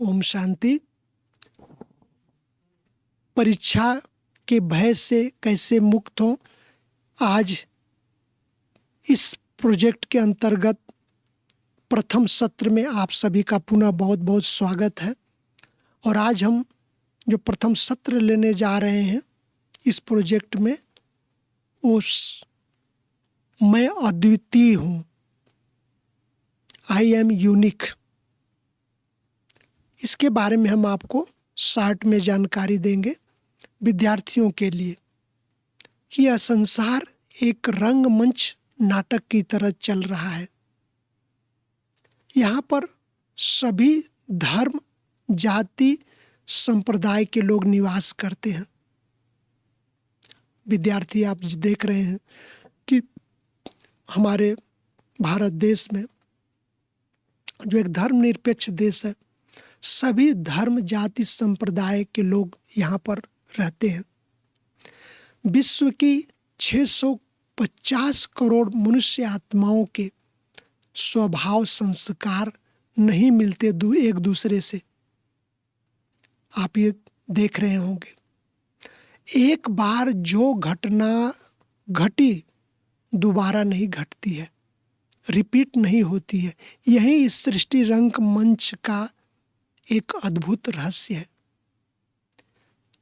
ओम शांति। परीक्षा के भय से कैसे मुक्त हों, आज इस प्रोजेक्ट के अंतर्गत प्रथम सत्र में आप सभी का पुनः बहुत बहुत स्वागत है। और आज हम जो प्रथम सत्र लेने जा रहे हैं इस प्रोजेक्ट में, मैं अद्वितीय हूँ, आई एम यूनिक, इसके बारे में हम आपको शॉर्ट में जानकारी देंगे विद्यार्थियों के लिए कि यह संसार एक रंगमंच नाटक की तरह चल रहा है। यहाँ पर सभी धर्म, जाति, संप्रदाय के लोग निवास करते हैं। विद्यार्थी आप देख रहे हैं कि हमारे भारत देश में, जो एक धर्मनिरपेक्ष देश है, सभी धर्म, जाति, संप्रदाय के लोग यहाँ पर रहते हैं। विश्व की 650 करोड़ मनुष्य आत्माओं के स्वभाव संस्कार नहीं मिलते एक दूसरे से। आप ये देख रहे होंगे, एक बार जो घटना घटी दोबारा नहीं घटती है, रिपीट नहीं होती है। यही इस सृष्टि रंगमंच का एक अद्भुत रहस्य है।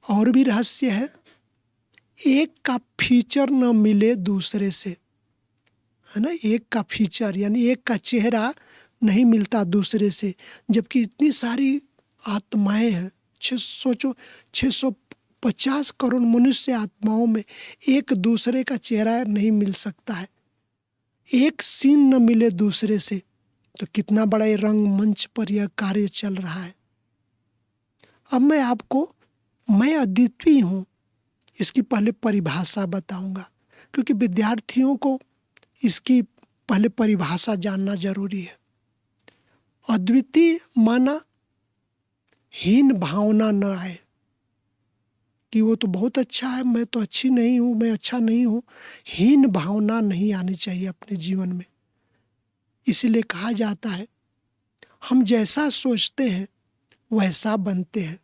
और भी रहस्य है, एक का फीचर न मिले दूसरे से, है ना। एक का फीचर यानी एक का चेहरा नहीं मिलता दूसरे से, जबकि इतनी सारी आत्माएं हैं। 650 करोड़ मनुष्य आत्माओं में एक दूसरे का चेहरा नहीं मिल सकता है, एक सीन न मिले दूसरे से, तो कितना बड़ा ये रंगमंच पर यह कार्य चल रहा है। अब मैं आपको मैं अद्वितीय हूँ इसकी पहले परिभाषा बताऊंगा, क्योंकि विद्यार्थियों को इसकी पहले परिभाषा जानना जरूरी है। अद्वितीय माना हीन भावना न आए कि वो तो बहुत अच्छा है, मैं तो अच्छी नहीं हूँ, मैं अच्छा नहीं हूँ। हीन भावना नहीं आनी चाहिए अपने जीवन में। इसलिए कहा जाता है, हम जैसा सोचते हैं वैसा बनते हैं।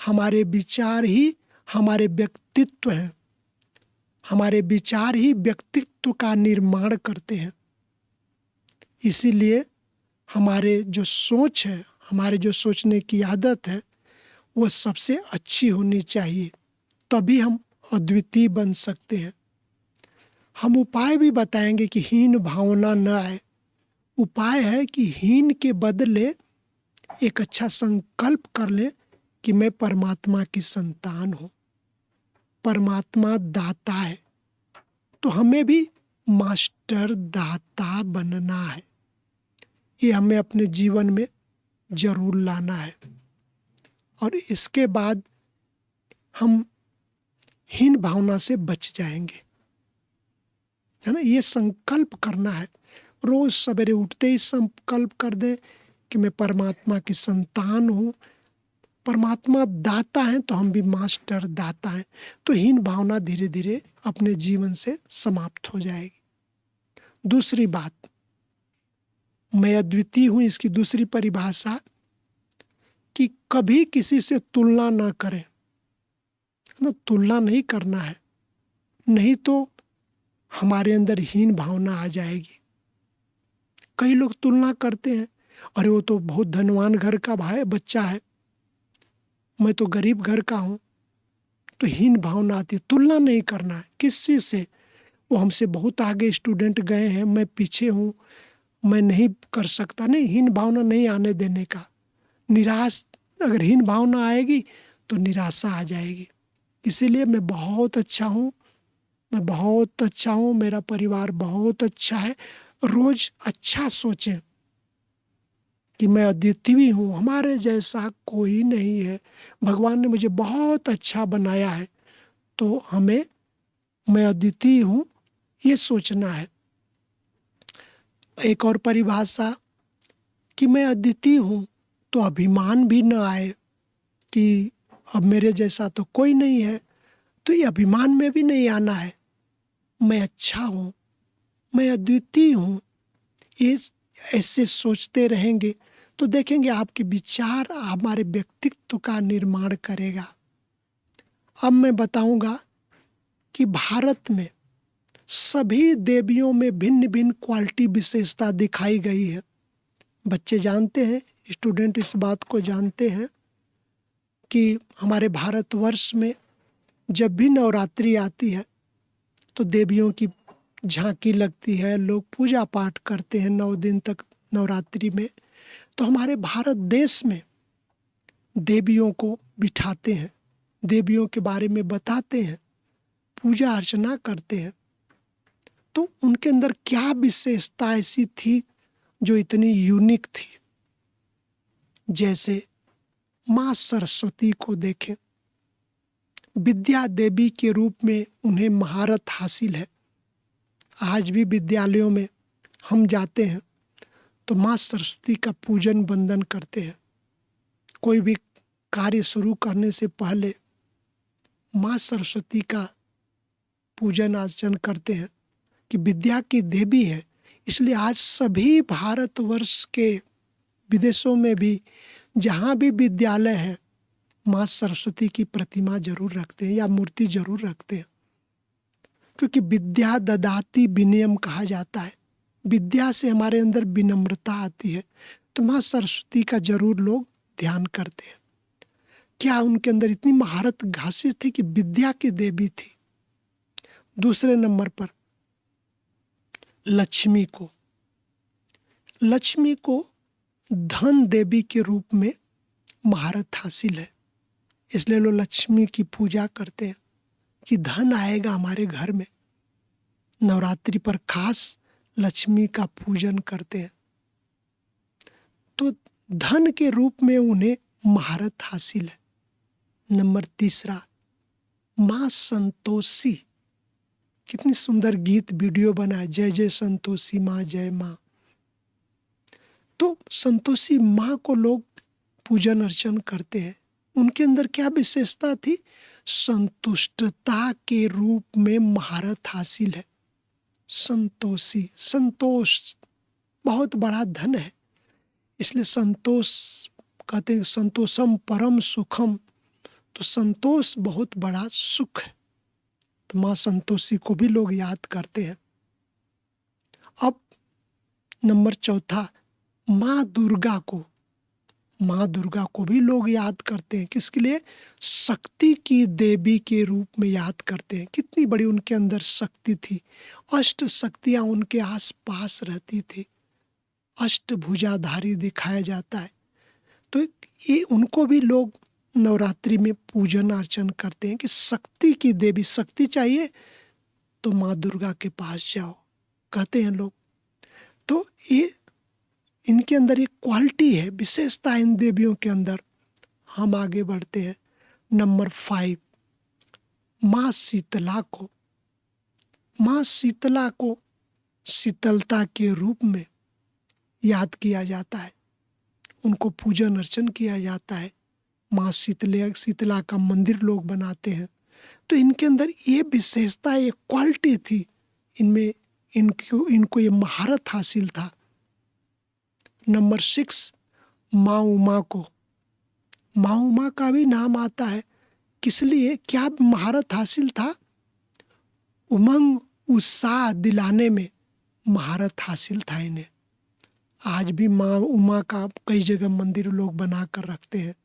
हमारे विचार ही हमारे व्यक्तित्व हैं, हमारे विचार ही व्यक्तित्व का निर्माण करते हैं। इसीलिए हमारे जो सोच है, हमारे जो सोचने की आदत है, वो सबसे अच्छी होनी चाहिए, तभी हम अद्वितीय बन सकते हैं। हम उपाय भी बताएंगे कि हीन भावना न आए। उपाय है कि हीन के बदले एक अच्छा संकल्प कर ले कि मैं परमात्मा की संतान हूँ। परमात्मा दाता है, तो हमें भी मास्टर दाता बनना है। ये हमें अपने जीवन में जरूर लाना है। और इसके बाद हम हीन भावना से बच जाएंगे, है ना। ये संकल्प करना है। रोज सवेरे उठते ही संकल्प कर दे कि मैं परमात्मा की संतान हूँ। परमात्मा दाता है तो हम भी मास्टर दाता हैं, तो हीन भावना धीरे धीरे अपने जीवन से समाप्त हो जाएगी। दूसरी बात, मैं अद्वितीय हूँ इसकी दूसरी परिभाषा कि कभी किसी से तुलना ना करें, ना। तुलना नहीं करना है, नहीं तो हमारे अंदर हीन भावना आ जाएगी। कई लोग तुलना करते हैं, अरे वो तो बहुत धनवान घर का बच्चा है, मैं तो गरीब घर का हूँ, तो हीन भावना आती है। तुलना नहीं करना है किसी से। वो हमसे बहुत आगे स्टूडेंट गए हैं, मैं पीछे हूँ, मैं नहीं कर सकता। नहीं, हीन भावना नहीं आने देने का। अगर हीन भावना आएगी तो निराशा आ जाएगी। इसीलिए मैं बहुत अच्छा हूँ, मैं बहुत अच्छा हूँ, मेरा परिवार बहुत अच्छा है। रोज अच्छा सोचें कि मैं अद्वितीय हूँ, हमारे जैसा कोई नहीं है, भगवान ने मुझे बहुत अच्छा बनाया है, तो हमें मैं अद्वितीय हूँ ये सोचना है। एक और परिभाषा कि मैं अद्वितीय हूँ तो अभिमान भी न आए कि अब मेरे जैसा तो कोई नहीं है, तो ये अभिमान में भी नहीं आना है। मैं अच्छा हूँ, मैं अद्वितीय हूँ, ये ऐसे सोचते रहेंगे तो देखेंगे आपके विचार हमारे व्यक्तित्व का निर्माण करेगा। अब मैं बताऊंगा कि भारत में सभी देवियों में भिन्न भिन्न क्वालिटी विशेषता दिखाई गई है। बच्चे जानते हैं, स्टूडेंट इस बात को जानते हैं कि हमारे भारतवर्ष में जब भी नवरात्रि आती है तो देवियों की झांकी लगती है, लोग पूजा पाठ करते हैं 9 दिन तक नवरात्रि में। तो हमारे भारत देश में देवियों को बिठाते हैं, देवियों के बारे में बताते हैं, पूजा अर्चना करते हैं। तो उनके अंदर क्या विशेषता ऐसी थी जो इतनी यूनिक थी? जैसे माँ सरस्वती को देखें, विद्या देवी के रूप में उन्हें महारत हासिल है। आज भी विद्यालयों में हम जाते हैं तो माँ सरस्वती का पूजन वंदन करते हैं। कोई भी कार्य शुरू करने से पहले माँ सरस्वती का पूजन अर्चन करते हैं कि विद्या की देवी है। इसलिए आज सभी भारतवर्ष के विदेशों में भी जहाँ भी विद्यालय है माँ सरस्वती की प्रतिमा जरूर रखते हैं या मूर्ति जरूर रखते हैं, क्योंकि विद्या ददाति विनयम कहा जाता है। विद्या से हमारे अंदर विनम्रता आती है, तो माँ सरस्वती का जरूर लोग ध्यान करते हैं। क्या उनके अंदर इतनी महारत हासिल थी कि विद्या की देवी थी। दूसरे नंबर पर लक्ष्मी को धन देवी के रूप में महारत हासिल है। इसलिए लोग लक्ष्मी की पूजा करते हैं कि धन आएगा हमारे घर में। नवरात्रि पर खास लक्ष्मी का पूजन करते हैं। तो धन के रूप में उन्हें महारत हासिल है। नंबर तीसरा, माँ संतोषी। कितनी सुंदर गीत वीडियो बना है, जय जय संतोषी माँ, जय माँ। तो संतोषी माँ को लोग पूजन अर्चन करते हैं। उनके अंदर क्या विशेषता थी? संतुष्टता के रूप में महारत हासिल है। संतोषी, संतोष बहुत बड़ा धन है। इसलिए संतोष कहते हैं संतोषम परम सुखम, तो संतोष बहुत बड़ा सुख है। तो माँ संतोषी को भी लोग याद करते हैं। अब नंबर चौथा, माँ दुर्गा को भी लोग याद करते हैं। किसके लिए? शक्ति की देवी के रूप में याद करते हैं। कितनी बड़ी उनके अंदर शक्ति थी। अष्ट शक्तियाँ उनके आस पास रहती थी। अष्टभुजाधारी दिखाया जाता है। तो ये उनको भी लोग नवरात्रि में पूजन अर्चन करते हैं कि शक्ति की देवी, शक्ति चाहिए तो माँ दुर्गा के पास जाओ, कहते हैं लोग। तो ये इनके अंदर एक क्वालिटी है, विशेषता है इन देवियों के अंदर। हम आगे बढ़ते हैं। नंबर 5, माँ शीतला को शीतलता के रूप में याद किया जाता है। उनको पूजन अर्चन किया जाता है। माँ शीतला का मंदिर लोग बनाते हैं। तो इनके अंदर ये विशेषता, ये क्वालिटी थी, इनमें इनको ये महारत हासिल था। नंबर 6, माँ उमा का भी नाम आता है। किस लिए? क्या महारत हासिल था? उमंग उत्साह दिलाने में महारत हासिल था इन्हें। आज भी माँ उमा का कई जगह मंदिर लोग बना कर रखते हैं।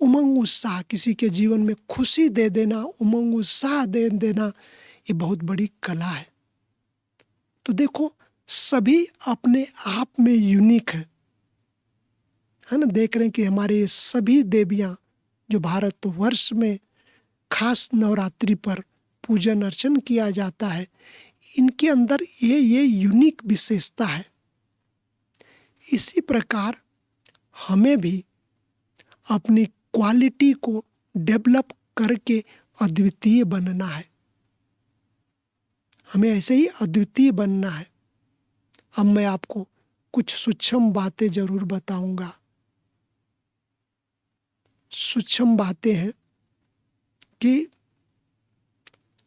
उमंग उत्साह, किसी के जीवन में खुशी दे देना, उमंग उत्साह दे देना, ये बहुत बड़ी कला है। तो देखो, सभी अपने आप में यूनिक है ना। देख रहे हैं कि हमारे ये सभी देवियाँ जो भारतवर्ष में खास नवरात्रि पर पूजन अर्चन किया जाता है, इनके अंदर ये यूनिक विशेषता है। इसी प्रकार हमें भी अपनी क्वालिटी को डेवलप करके अद्वितीय बनना है। हमें ऐसे ही अद्वितीय बनना है। अब मैं आपको कुछ सूक्ष्म बातें जरूर बताऊंगा। सूक्ष्म बातें हैं कि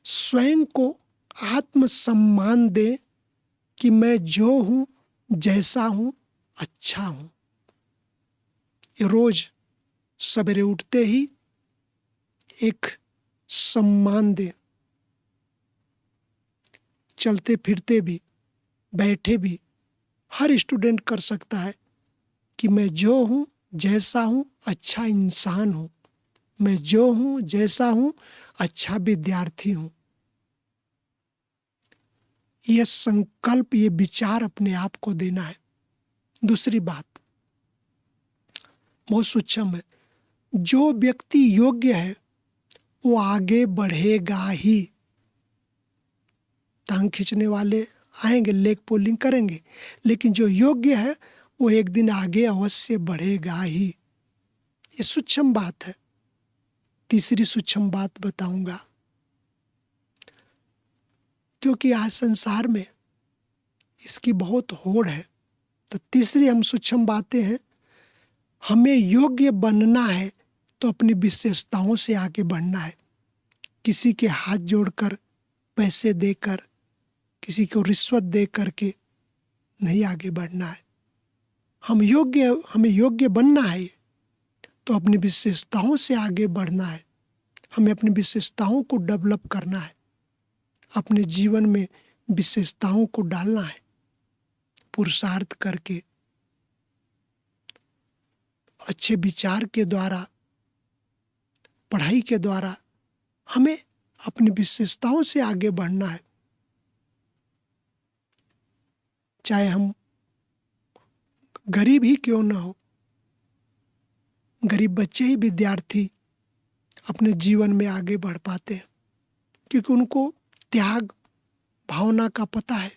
स्वयं को आत्मसम्मान दे कि मैं जो हूं, जैसा हूं, अच्छा हूं। ये रोज सवेरे उठते ही एक सम्मान दे, चलते फिरते भी, बैठे भी। हर स्टूडेंट कर सकता है कि मैं जो हूँ जैसा हूँ अच्छा इंसान हूँ, मैं जो हूँ जैसा हूँ अच्छा विद्यार्थी हूँ। यह संकल्प, ये विचार अपने आप को देना है। दूसरी बात बहुत सूक्ष्म है, जो व्यक्ति योग्य है वो आगे बढ़ेगा ही। टांग खींचने वाले आएंगे, लेग पुलिंग करेंगे, लेकिन जो योग्य है वो एक दिन आगे अवश्य बढ़ेगा ही। ये सूक्ष्म बात है। तीसरी सूक्ष्म बात बताऊंगा, क्योंकि आज संसार में इसकी बहुत होड़ है। तो तीसरी हम सूक्ष्म बातें हैं, हमें योग्य बनना है तो अपनी विशेषताओं से आगे बढ़ना है। किसी के हाथ जोड़कर, पैसे देकर, किसी को रिश्वत दे करके नहीं आगे बढ़ना है। हमें योग्य बनना है तो अपनी विशेषताओं से आगे बढ़ना है। हमें अपनी विशेषताओं को डेवलप करना है, अपने जीवन में विशेषताओं को डालना है। पुरुषार्थ करके, अच्छे विचार के द्वारा, पढ़ाई के द्वारा हमें अपनी विशेषताओं से आगे बढ़ना है। चाहे हम गरीब ही क्यों ना हो, गरीब बच्चे ही विद्यार्थी अपने जीवन में आगे बढ़ पाते हैं, क्योंकि उनको त्याग भावना का पता है,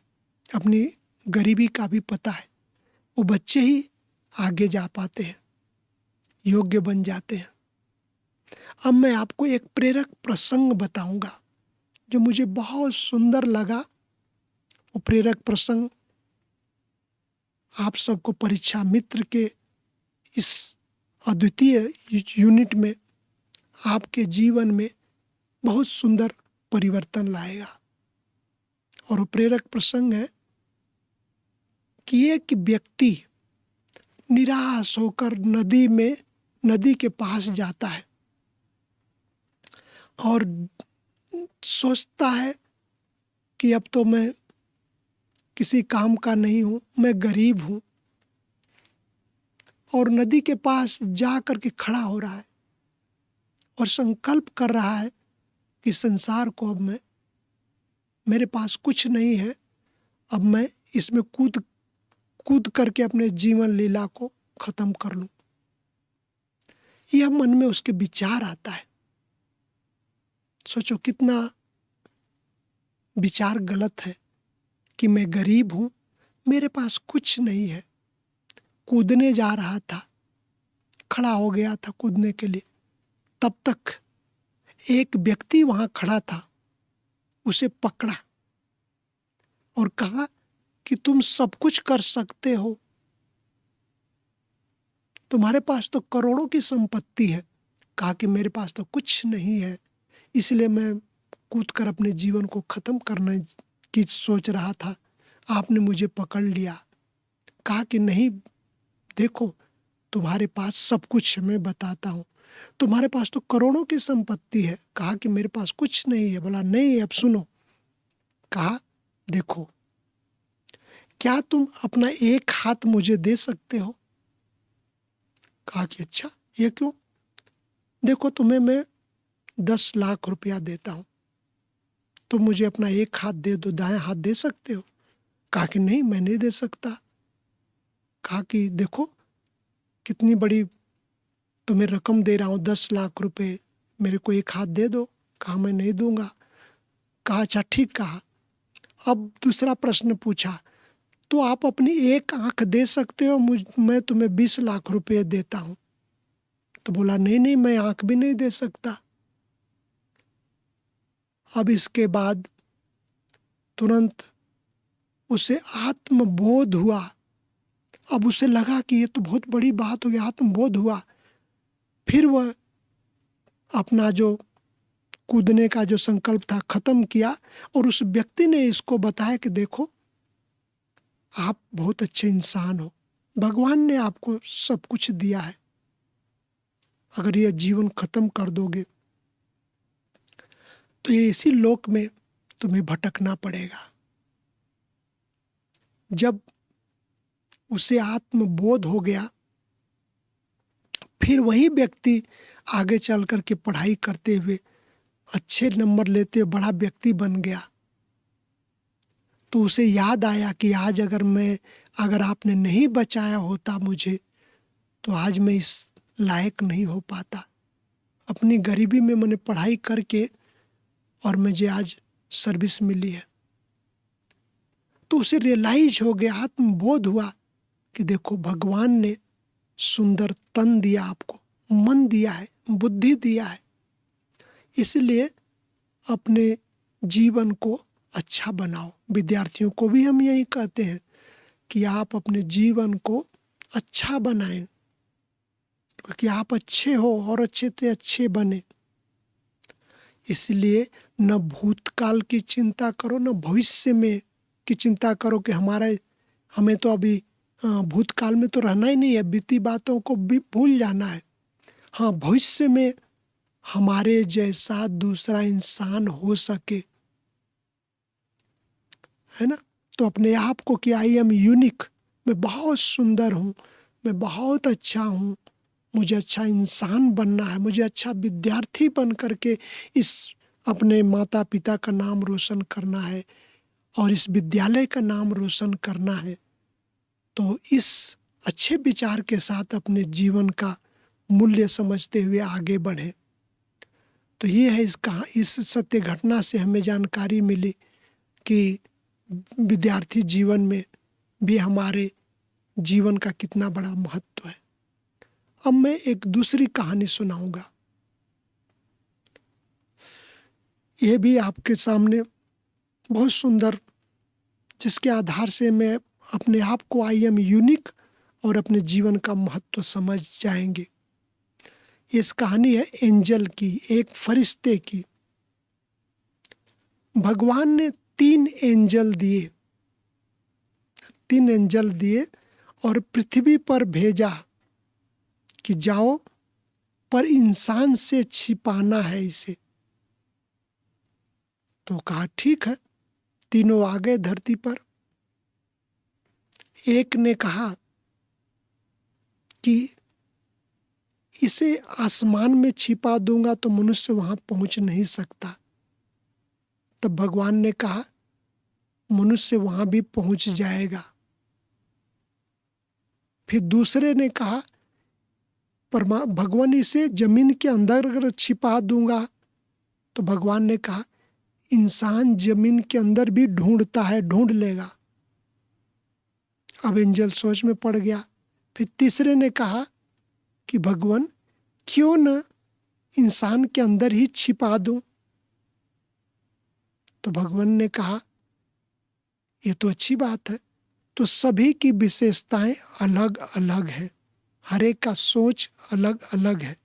अपनी गरीबी का भी पता है। वो बच्चे ही आगे जा पाते हैं, योग्य बन जाते हैं। अब मैं आपको एक प्रेरक प्रसंग बताऊंगा जो मुझे बहुत सुंदर लगा। वो प्रेरक प्रसंग आप सबको परीक्षा मित्र के इस अद्वितीय यूनिट में आपके जीवन में बहुत सुंदर परिवर्तन लाएगा। और वो प्रेरक प्रसंग है कि एक व्यक्ति निराश होकर नदी के पास जाता है और सोचता है कि अब तो मैं किसी काम का नहीं हूँ, मैं गरीब हूँ। और नदी के पास जा कर के खड़ा हो रहा है और संकल्प कर रहा है कि संसार को अब मेरे पास कुछ नहीं है, अब मैं इसमें कूद करके अपने जीवन लीला को खत्म कर लूं। यह मन में उसके विचार आता है। सोचो कितना विचार गलत है कि मैं गरीब हूं, मेरे पास कुछ नहीं है। कूदने जा रहा था, खड़ा हो गया था कूदने के लिए, तब तक एक व्यक्ति वहां खड़ा था, उसे पकड़ा और कहा कि तुम सब कुछ कर सकते हो, तुम्हारे पास तो करोड़ों की संपत्ति है। कहा कि मेरे पास तो कुछ नहीं है, इसलिए मैं कूदकर अपने जीवन को खत्म करने की सोच रहा था, आपने मुझे पकड़ लिया। कहा कि नहीं, देखो तुम्हारे पास सब कुछ है, मैं बताता हूँ, तुम्हारे पास तो करोड़ों की संपत्ति है। कहा कि मेरे पास कुछ नहीं है। बोला नहीं, अब सुनो। कहा देखो, क्या तुम अपना एक हाथ मुझे दे सकते हो? कहा कि अच्छा, ये क्यों? देखो तुम्हें मैं 10 लाख रुपया देता हूं, तुम मुझे अपना एक हाथ दे दो, दाएं हाथ दे सकते हो? कहा कि नहीं, मैं नहीं दे सकता। कहा कि देखो कितनी बड़ी तुम्हें रकम दे रहा हूं, 10 लाख रुपए, मेरे को एक हाथ दे दो। कहा मैं नहीं दूंगा। कहा अच्छा ठीक। कहा अब दूसरा प्रश्न पूछा, तो आप अपनी एक आंख दे सकते हो, मैं तुम्हें 20 लाख रुपए देता हूं। तो बोला नहीं, मैं आंख भी नहीं दे सकता। अब इसके बाद तुरंत उसे आत्मबोध हुआ। अब उसे लगा कि ये तो बहुत बड़ी बात हो गई, आत्मबोध हुआ। फिर वह अपना जो कूदने का जो संकल्प था खत्म किया और उस व्यक्ति ने इसको बताया कि देखो आप बहुत अच्छे इंसान हो, भगवान ने आपको सब कुछ दिया है, अगर यह जीवन खत्म कर दोगे तो ये इसी लोक में तुम्हें भटकना पड़ेगा। जब उसे आत्मबोध हो गया, फिर वही व्यक्ति आगे चल कर के पढ़ाई करते हुए अच्छे नंबर लेते हुए बड़ा व्यक्ति बन गया, तो उसे याद आया कि आज अगर आपने नहीं बचाया होता मुझे तो आज मैं इस लायक नहीं हो पाता। अपनी गरीबी में मैंने पढ़ाई करके और मुझे आज सर्विस मिली है। तो उसे रियलाइज हो गया, आत्मबोध हुआ कि देखो भगवान ने सुंदर तन दिया, आपको मन दिया है, बुद्धि दिया है, इसलिए अपने जीवन को अच्छा बनाओ। विद्यार्थियों को भी हम यही कहते हैं कि आप अपने जीवन को अच्छा बनाएं, क्योंकि आप अच्छे हो और अच्छे से अच्छे बने। इसलिए न भूतकाल की चिंता करो, न भविष्य में की चिंता करो कि हमें तो अभी भूतकाल में तो रहना ही नहीं है, बीती बातों को भी भूल जाना है। हाँ, भविष्य में हमारे जैसा दूसरा इंसान हो सके, है ना। तो अपने आप को कि आई एम यूनिक, मैं बहुत सुंदर हूँ, मैं बहुत अच्छा हूँ, मुझे अच्छा इंसान बनना है, मुझे अच्छा विद्यार्थी बन करके इस अपने माता पिता का नाम रोशन करना है और इस विद्यालय का नाम रोशन करना है। तो इस अच्छे विचार के साथ अपने जीवन का मूल्य समझते हुए आगे बढ़े। तो ये है इस सत्य घटना से हमें जानकारी मिली कि विद्यार्थी जीवन में भी हमारे जीवन का कितना बड़ा महत्व है। अब मैं एक दूसरी कहानी सुनाऊंगा। यह भी आपके सामने बहुत सुंदर, जिसके आधार से मैं अपने आप को आई एम यूनिक और अपने जीवन का महत्व समझ जाएंगे। इस कहानी है एंजल की, एक फरिश्ते की। भगवान ने 3 एंजल दिए और पृथ्वी पर भेजा कि जाओ, पर इंसान से छिपाना है इसे। तो कहा ठीक है, तीनों आ गए धरती पर। एक ने कहा कि इसे आसमान में छिपा दूंगा तो मनुष्य वहां पहुंच नहीं सकता। तब भगवान ने कहा मनुष्य वहां भी पहुंच जाएगा। फिर दूसरे ने कहा भगवान इसे जमीन के अंदर अगर छिपा दूंगा, तो भगवान ने कहा इंसान जमीन के अंदर भी ढूंढता है, ढूंढ लेगा। अब एंजल सोच में पड़ गया। फिर तीसरे ने कहा कि भगवान क्यों न इंसान के अंदर ही छिपा दूं। तो भगवान ने कहा ये तो अच्छी बात है। तो सभी की विशेषताएं अलग अलग है, हर एक का सोच अलग अलग है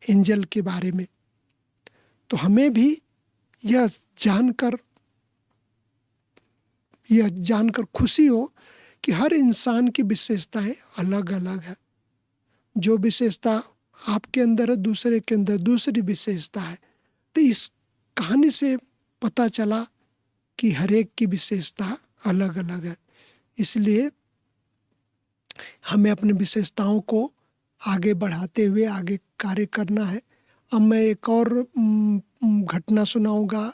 एंजल के बारे में। तो हमें भी यह जानकर खुशी हो कि हर इंसान की विशेषताएं अलग अलग है। जो विशेषता आपके अंदर है, दूसरे के अंदर दूसरी विशेषता है। तो इस कहानी से पता चला कि हर एक की विशेषता अलग अलग है, इसलिए हमें अपनी विशेषताओं को आगे बढ़ाते हुए आगे कार्य करना है। अब मैं एक और घटना सुनाऊंगा।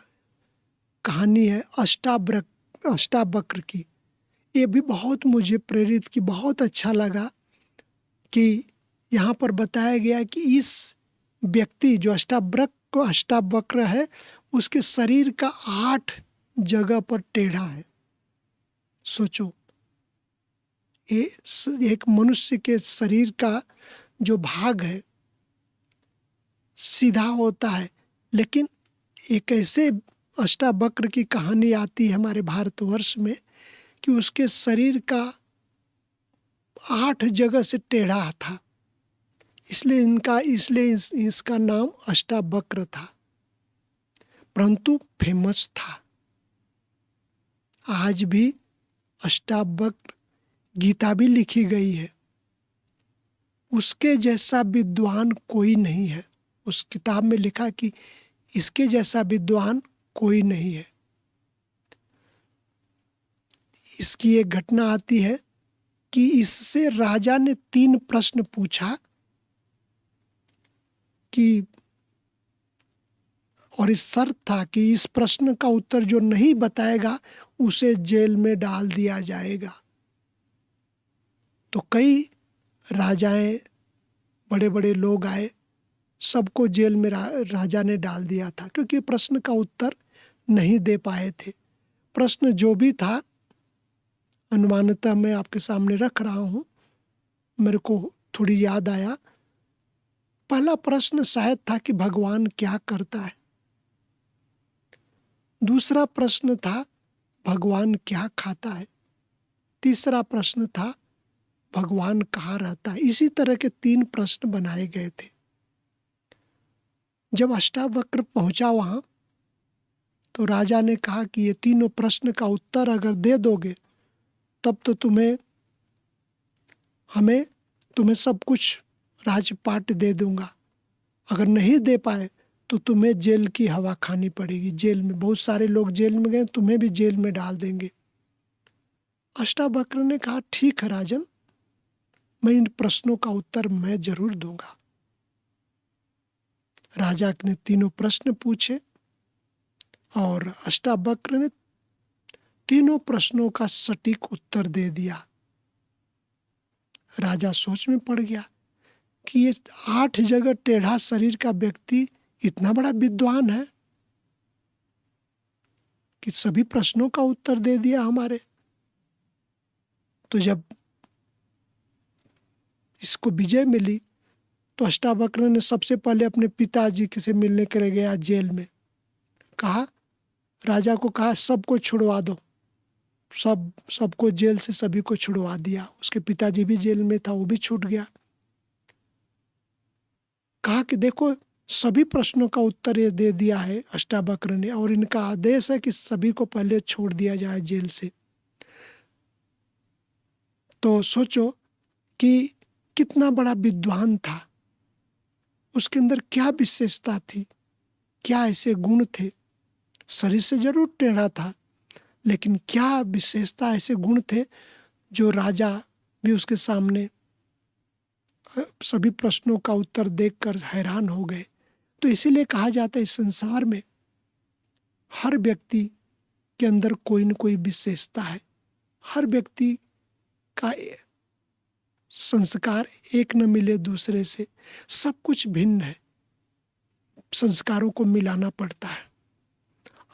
कहानी है अष्टावक्र की। ये भी बहुत मुझे प्रेरित की, बहुत अच्छा लगा कि यहाँ पर बताया गया कि इस व्यक्ति जो अष्टावक्र है, उसके शरीर का 8 जगह पर टेढ़ा है। सोचो, एक मनुष्य के शरीर का जो भाग है सीधा होता है, लेकिन एक ऐसे अष्टावक्र की कहानी आती है हमारे भारतवर्ष में कि उसके शरीर का 8 जगह से टेढ़ा था, इसलिए इसका नाम अष्टावक्र था, परंतु फेमस था। आज भी अष्टावक्र गीता भी लिखी गई है, उसके जैसा विद्वान कोई नहीं है। उस किताब में लिखा कि इसके जैसा विद्वान कोई नहीं है। इसकी एक घटना आती है कि इससे राजा ने 3 प्रश्न पूछा कि, और इस शर्त था कि इस प्रश्न का उत्तर जो नहीं बताएगा उसे जेल में डाल दिया जाएगा। तो कई राजाएं, बड़े बड़े लोग आए, सबको जेल में राजा ने डाल दिया था, क्योंकि प्रश्न का उत्तर नहीं दे पाए थे। प्रश्न जो भी था, अनुमानतः मैं आपके सामने रख रहा हूँ, मेरे को थोड़ी याद आया। पहला प्रश्न शायद था कि भगवान क्या करता है। दूसरा प्रश्न था भगवान क्या खाता है। तीसरा प्रश्न था भगवान कहाँ रहता है। इसी तरह के 3 प्रश्न बनाए गए थे। जब अष्टावक्र पहुंचा वहां, तो राजा ने कहा कि ये तीनों प्रश्न का उत्तर अगर दे दोगे तब तो तुम्हें सब कुछ राजपाट दे दूंगा। अगर नहीं दे पाए तो तुम्हें जेल की हवा खानी पड़ेगी। जेल में बहुत सारे लोग जेल में गए, तुम्हें भी जेल में डाल देंगे। अष्टावक्र ने कहा, ठीक है राजन, मैं इन प्रश्नों का उत्तर मैं जरूर दूंगा। राजा ने तीनों प्रश्न पूछे और अष्टावक्र ने तीनों प्रश्नों का सटीक उत्तर दे दिया। राजा सोच में पड़ गया कि ये 8 जगह टेढ़ा शरीर का व्यक्ति इतना बड़ा विद्वान है कि सभी प्रश्नों का उत्तर दे दिया हमारे। तो जब इसको विजय मिली तो अष्टावक्र ने सबसे पहले अपने पिताजी से मिलने के लिए गया जेल में। राजा को कहा, सबको छुड़वा दो। सबको जेल से सभी को छुड़वा दिया। उसके पिताजी भी जेल में था, वो भी छूट गया। कहा कि देखो, सभी प्रश्नों का उत्तर ये दे दिया है अष्टावक्र ने, और इनका आदेश है कि सभी को पहले छोड़ दिया जाए जेल से। तो सोचो कि कितना बड़ा विद्वान था, उसके अंदर क्या विशेषता थी, क्या ऐसे गुण थे। शरीर से जरूर टेढ़ा था, लेकिन क्या विशेषता, ऐसे गुण थे जो राजा भी उसके सामने सभी प्रश्नों का उत्तर देखकर हैरान हो गए। तो इसीलिए कहा जाता है, इस संसार में हर व्यक्ति के अंदर कोई न कोई विशेषता है। हर व्यक्ति का संस्कार एक न मिले दूसरे से, सब कुछ भिन्न है, संस्कारों को मिलाना पड़ता है।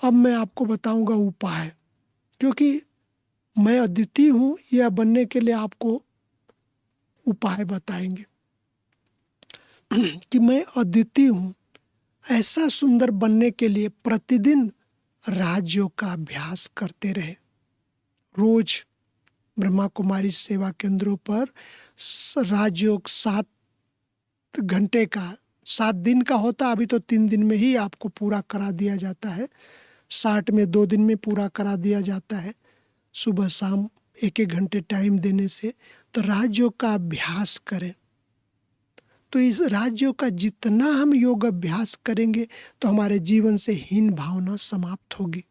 अब मैं आपको बताऊंगा उपाय, क्योंकि मैं अद्वितीय हूं, यह बनने के लिए आपको उपाय बताएंगे कि मैं अद्वितीय हूं। ऐसा सुंदर बनने के लिए प्रतिदिन राजयोग का अभ्यास करते रहे। रोज ब्रह्मा कुमारी सेवा केंद्रों पर राजयोग 7 घंटे का, 7 दिन का होता, अभी तो 3 दिन में ही आपको पूरा करा दिया जाता है। 60 में 2 दिन में पूरा करा दिया जाता है, सुबह शाम 1-1 घंटे टाइम देने से। तो राजयोग का अभ्यास करें। तो इस राजयोग का जितना हम योग अभ्यास करेंगे तो हमारे जीवन से हीन भावना समाप्त होगी,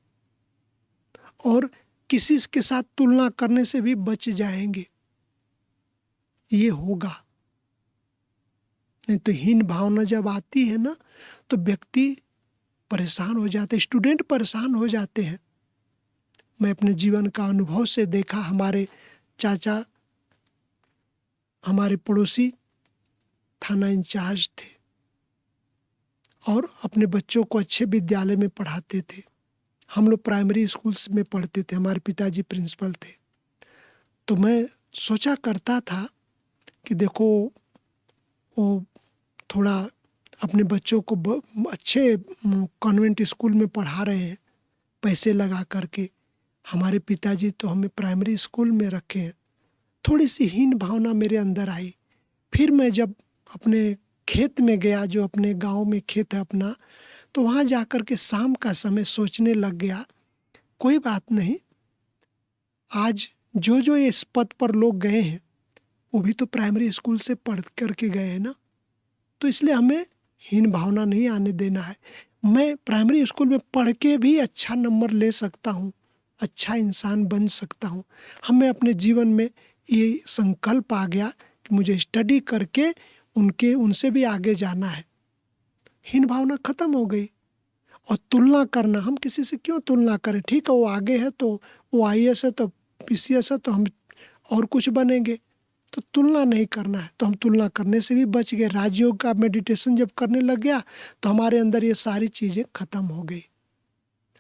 और किसी के साथ तुलना करने से भी बच जाएंगे। ये होगा, नहीं तो हीन भावना जब आती है ना, तो व्यक्ति परेशान हो जाते, स्टूडेंट परेशान हो जाते हैं। मैं अपने जीवन का अनुभव से देखा, हमारे चाचा, हमारे पड़ोसी थाना इंचार्ज थे और अपने बच्चों को अच्छे विद्यालय में पढ़ाते थे। हम लोग प्राइमरी स्कूल्स में पढ़ते थे, हमारे पिताजी प्रिंसिपल थे। तो मैं सोचा करता था कि देखो, वो थोड़ा अपने बच्चों को अच्छे कॉन्वेंट स्कूल में पढ़ा रहे हैं पैसे लगा करके, हमारे पिताजी तो हमें प्राइमरी स्कूल में रखे हैं। थोड़ी सी हीन भावना मेरे अंदर आई। फिर मैं जब अपने खेत में गया, जो अपने गांव में खेत है अपना, तो वहाँ जाकर के शाम का समय सोचने लग गया, कोई बात नहीं, आज जो इस पद पर लोग गए हैं वो भी तो प्राइमरी स्कूल से पढ़ करके गए हैं ना। तो इसलिए हमें हीन भावना नहीं आने देना है। मैं प्राइमरी स्कूल में पढ़ के भी अच्छा नंबर ले सकता हूँ, अच्छा इंसान बन सकता हूँ। हमें अपने जीवन में ये संकल्प आ गया कि मुझे स्टडी करके उनसे भी आगे जाना है। हीन भावना खत्म हो गई। और तुलना करना, हम किसी से क्यों तुलना करें? ठीक है, वो आगे है तो वो आईएएस है तो पीसीएस है तो हम और कुछ बनेंगे। तो तुलना नहीं करना है। तो हम तुलना करने से भी बच गए। राजयोग का मेडिटेशन जब करने लग गया तो हमारे अंदर ये सारी चीज़ें खत्म हो गई।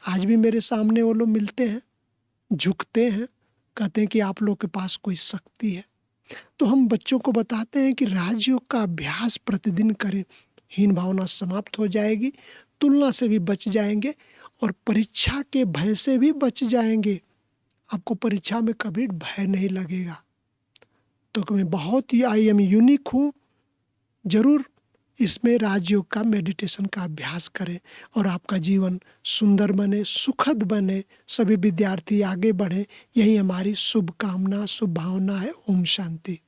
आज भी मेरे सामने वो लोग मिलते हैं, झुकते हैं, कहते हैं कि आप लोग के पास कोई शक्ति है। तो हम बच्चों को बताते हैं कि राजयोग का अभ्यास प्रतिदिन करें, हीन भावना समाप्त हो जाएगी, तुलना से भी बच जाएंगे और परीक्षा के भय से भी बच जाएंगे। आपको परीक्षा में कभी भय नहीं लगेगा। तो मैं बहुत ही आई एम यूनिक हूँ, जरूर इसमें राजयोग का मेडिटेशन का अभ्यास करें और आपका जीवन सुंदर बने, सुखद बने, सभी विद्यार्थी आगे बढ़े। यही हमारी शुभकामना, शुभ भावना है। ओम शांति।